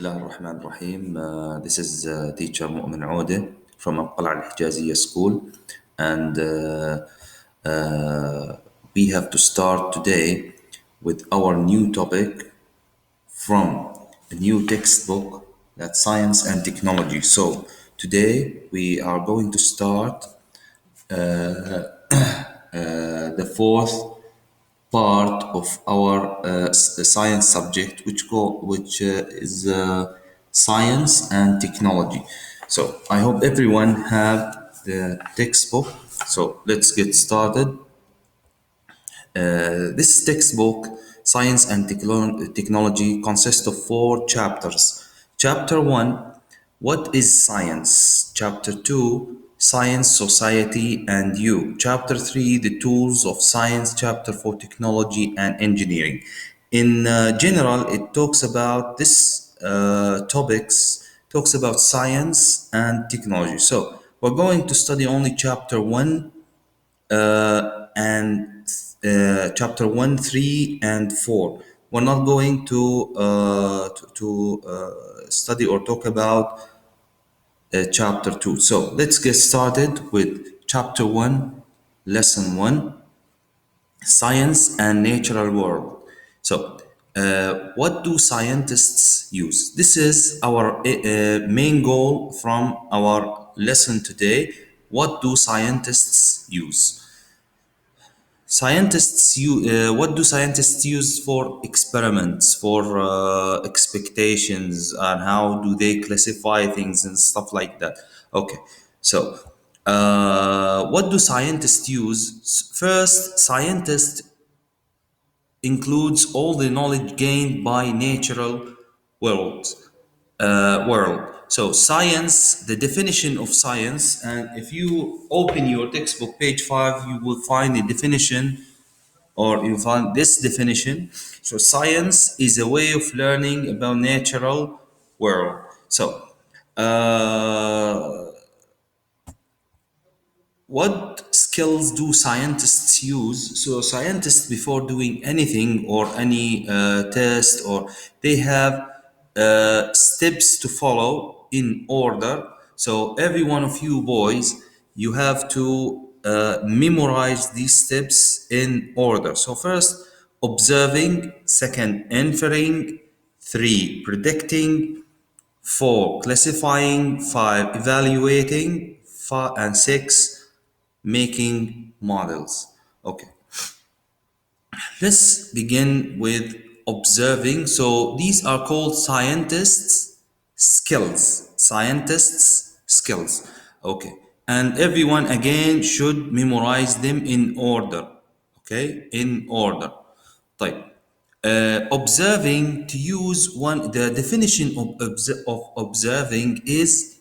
Bismillah ar-Rahman ar-Rahim. This is teacher Momen Ouda from Al-Qala'a Al-Hijazya school, and we have to start today with our new topic from a new textbook, that's Science and Technology. So today we are going to start the fourth part of our science subject, which is science and technology. So I hope everyone have the textbook. So let's get started. This textbook, Science and Technology, consists of 4 chapters. Chapter 1, what is science? Chapter 2, science, society, and you. Chapter 3, the tools of science. Chapter 4, technology and engineering. In general, it talks about this topics, talks about science and technology. So we're going to study only chapter 1 and chapter 1, 3, and 4. We're not going to study or talk about chapter 2. So let's get started with chapter 1, lesson 1, science and natural world. So what do scientists use? This is our main goal from our lesson today. What do scientists use? What do scientists use for experiments, for expectations, and how do they classify things and stuff like that? Okay, so what do scientists use? First, scientists includes all the knowledge gained by natural world. So science, the definition of science, and if you open your textbook, page 5, you will find a definition, or you find this definition. So science is a way of learning about natural world. So what skills do scientists use? So scientists, before doing anything or any test, or they have steps to follow in order. So every one of you boys, you have to memorize these steps in order. So first, observing; second, inferring; 3, predicting; 4, classifying; 5, evaluating; 5 and 6, making models. Okay, let's begin with observing. So these are called scientists' skills. Scientists' skills. Okay, and everyone again should memorize them in order. Okay, in order. طيب. Observing, to use one, the definition of observing is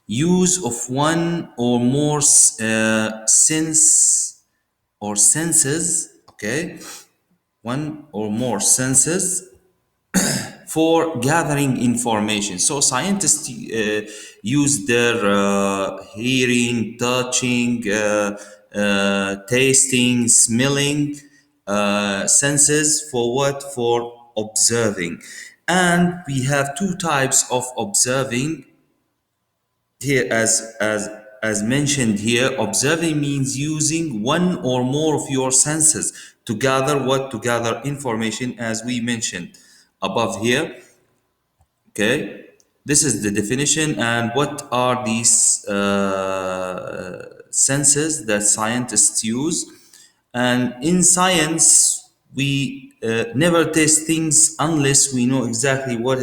use of one or more sense or senses, okay, one or more senses for gathering information. So scientists use their hearing, touching, tasting, smelling senses for what? For observing. And we have 2 types of observing here, as mentioned here. Observing means using one or more of your senses to gather what? To gather information, as we mentioned above here. Okay, this is the definition. And what are these senses that scientists use? And in science, we never test things unless we know exactly what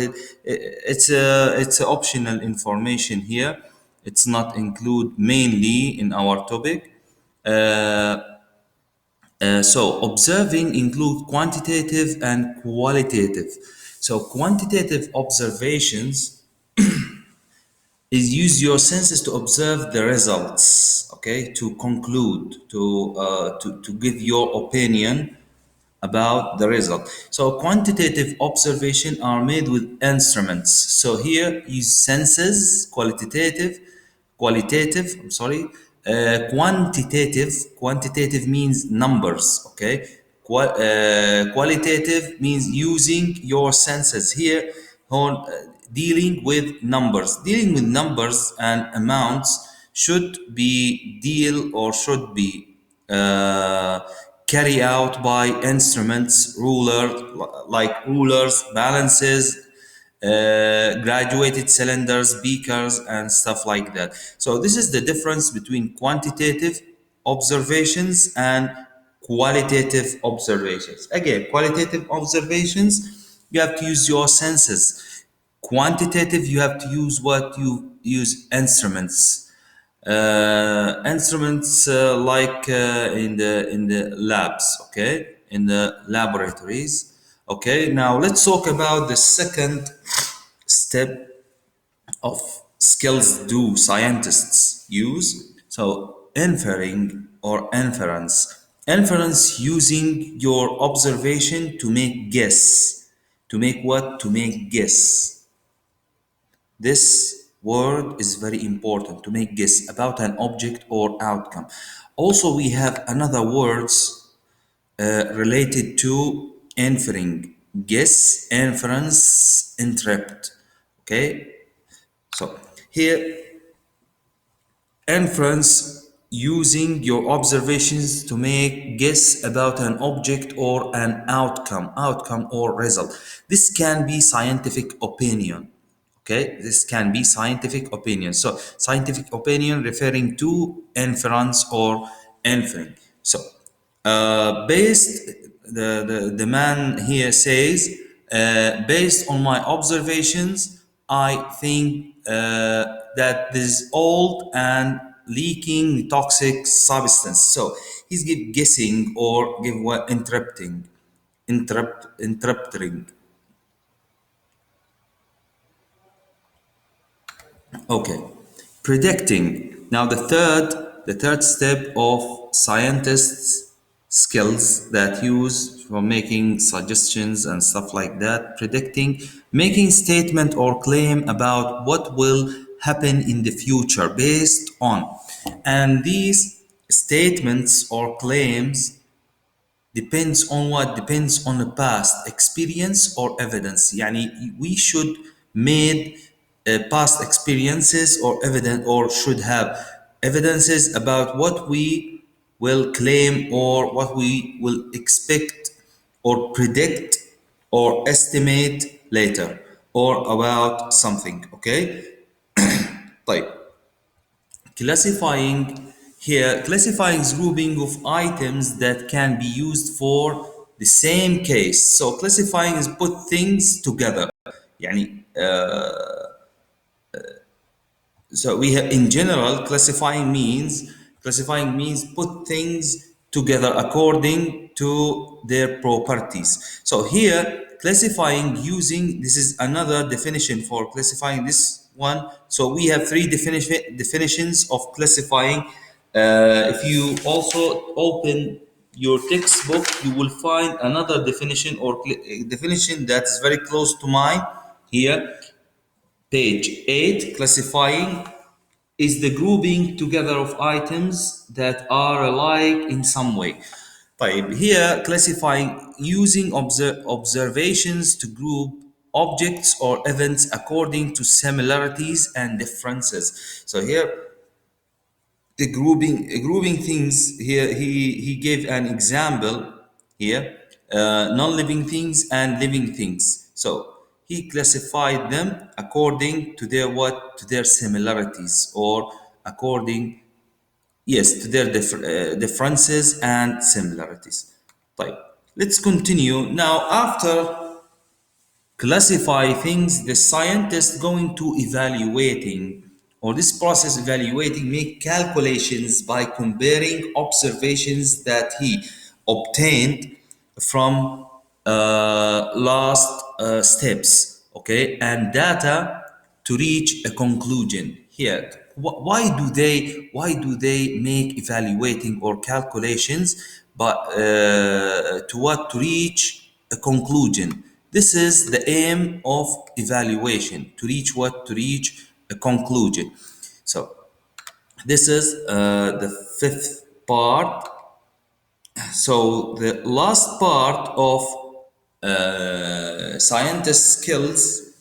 it's a optional information here. It's not include mainly in our topic. So observing include quantitative and qualitative. So quantitative observations is use your senses to observe the results, okay, to conclude, to give your opinion about the result. So quantitative observation are made with instruments. So here use senses. Quantitative means numbers, okay. Qualitative means using your senses. Here dealing with numbers. Dealing with numbers and amounts should be deal or should be uh, carry out by instruments, like rulers, balances, graduated cylinders, beakers, and stuff like that. So this is the difference between quantitative observations and qualitative observations. Again, qualitative observations, you have to use your senses. Quantitative, you have to use what you use instruments. Instruments like in the labs, okay, in the laboratories. Okay, now let's talk about the second step of skills do scientists use. So inferring or inference. Inference using your observation to make guess. To make what? To make guess. This word is very important, to make guess about an object or outcome. Also, we have another words related to inferring. Guess, inference, interpret. Okay, so here inference using your observations to make guess about an object or an outcome or result. This can be scientific opinion. Okay, this can be scientific opinion. So scientific opinion referring to inference or inferring. So based the man here says, based on my observations, I think that this old and leaking toxic substance. So he's guessing or give what interrupting. Okay, predicting. Now the third step of scientists' skills that use for making suggestions and stuff like that. Predicting, making statement or claim about what will happen in the future based on, and these statements or claims depends on what? Depends on the past experience or evidence. يعني we should made past experiences or evidence, or should have evidences about what we will claim or what we will expect or predict or estimate later or about something. Okay, طيب. Classifying is grouping of items that can be used for the same case. So classifying is put things together. يعني so we have, in general, classifying means put things together according to their properties. So here classifying using, this is another definition for classifying, this one. So we have three definitions of classifying. If you also open your textbook, you will find another definition or definition that is very close to mine here. Page 8, classifying is the grouping together of items that are alike in some way. طيب, here classifying using observations to group objects or events according to similarities and differences. So here the grouping things, here he gave an example here, non-living things and living things. So he classified them according to their what, to their similarities, or according, yes, to their differences and similarities. طيب, let's continue now. After classify things, the scientist going to evaluating, or this process evaluating, make calculations by comparing observations that he obtained from last steps, okay, and data to reach a conclusion. Here, why do they make evaluating or calculations, but to what, to reach a conclusion? This is the aim of evaluation, to reach what, to reach a conclusion. So this is the fifth part. So the last part of scientist skills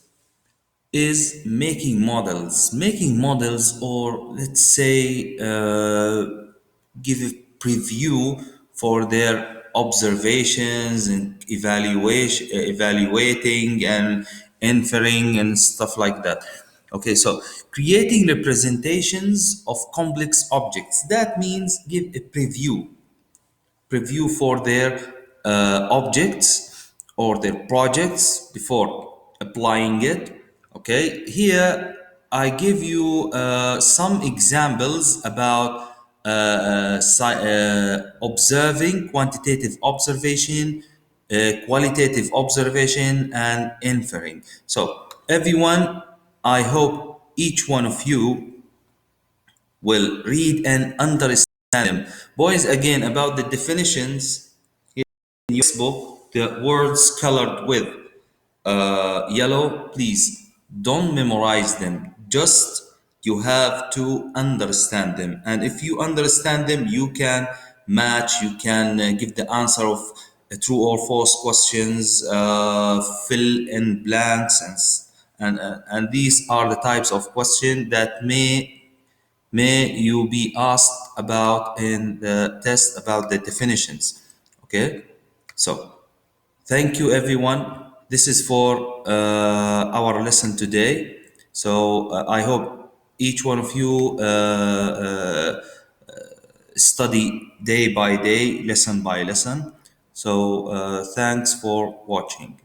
is making models, or let's say give a preview for their observations and evaluating and inferring and stuff like that. Okay, so creating representations of complex objects, that means give a preview for their objects or their projects before applying it. Okay, here I give you some examples about observing, quantitative observation, qualitative observation, and inferring. So everyone, I hope each one of you will read and understand them. Boys, again, about the definitions in your book, the words colored with yellow, please don't memorize them. Just you have to understand them. And if you understand them, you can match, you can give the answer of true or false questions, fill in blanks, and these are the types of question that may you be asked about in the test about the definitions. Okay, so thank you everyone. This is for our lesson today. So I hope each one of you study day by day, lesson by lesson. So thanks for watching.